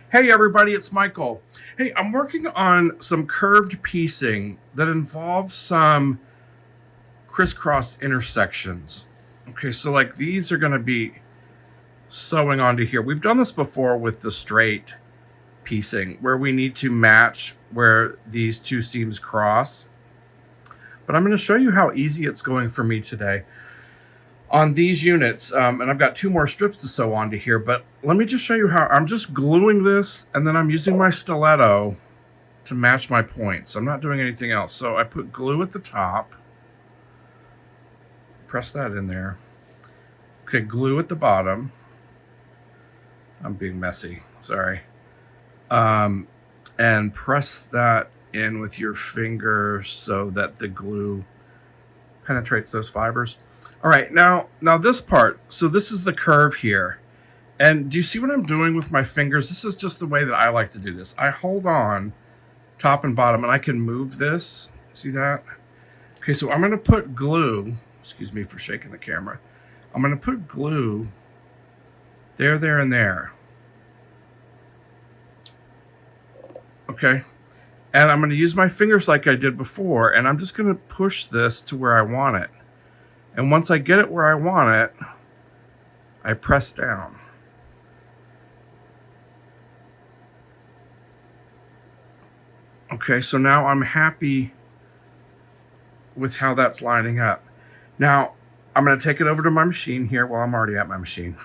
Hey everybody, it's Michael. Hey, I'm working on some curved piecing that involves some crisscross intersections. Okay, so like these are going to be sewing onto here. We've done this before with the straight piecing where we need to match where these two seams cross. But I'm going to show you how easy it's going for me today on these units, and I've got two more strips to sew onto here, but let me just show you how I'm just gluing this, and then I'm using my stiletto to match my points. I'm not doing anything else. So I put glue at the top, press that in there. Okay, glue at the bottom. I'm being messy, sorry. And press that in with your finger so that the glue penetrates those fibers. All right, now this part, so this is the curve here. And do you see what I'm doing with my fingers? This is just the way that I like to do this. I hold on top and bottom, and I can move this. See that? Okay, so I'm going to put glue. Excuse me for shaking the camera. I'm going to put glue there, there, and there. Okay. And I'm going to use my fingers like I did before, and I'm just going to push this to where I want it. And once I get it where I want it, I press down. Okay, so now I'm happy with how that's lining up. Now, I'm going to take it over to my machine here. Well, I'm already at my machine.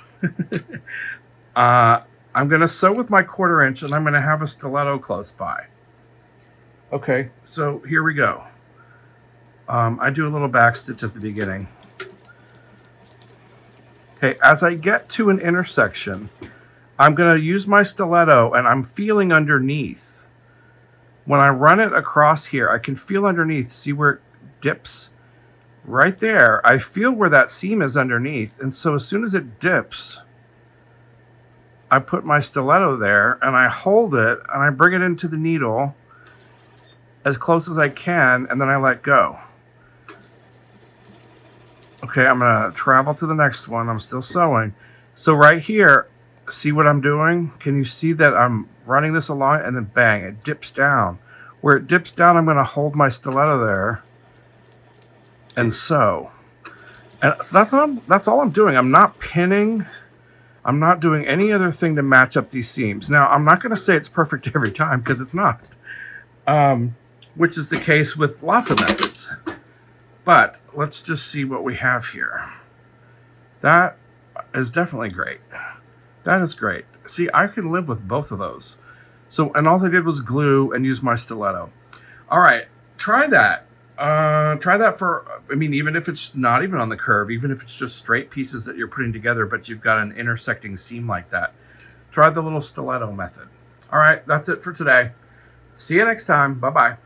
I'm going to sew with my 1/4 inch, and I'm going to have a stiletto close by. Okay, so here we go. I do a little back stitch at the beginning. Okay, as I get to an intersection, I'm going to use my stiletto, and I'm feeling underneath. When I run it across here, I can feel underneath. See where it dips? Right there, I feel where that seam is underneath. And so as soon as it dips, I put my stiletto there, and I hold it, and I bring it into the needle as close as I can, and then I let go. Okay, I'm going to travel to the next one. I'm still sewing. So right here, see what I'm doing? Can you see that I'm running this along, and then bang, it dips down. Where it dips down, I'm going to hold my stiletto there and sew. And so that's all I'm doing. I'm not pinning. I'm not doing any other thing to match up these seams. Now, I'm not going to say it's perfect every time, because it's not, which is the case with lots of methods. But let's just see what we have here. That is definitely great. That is great. See, I can live with both of those. So, and all I did was glue and use my stiletto. All right, try that. Try that for, I mean, even if it's not even on the curve, even if it's just straight pieces that you're putting together, but you've got an intersecting seam like that. Try the little stiletto method. All right, that's it for today. See you next time. Bye-bye.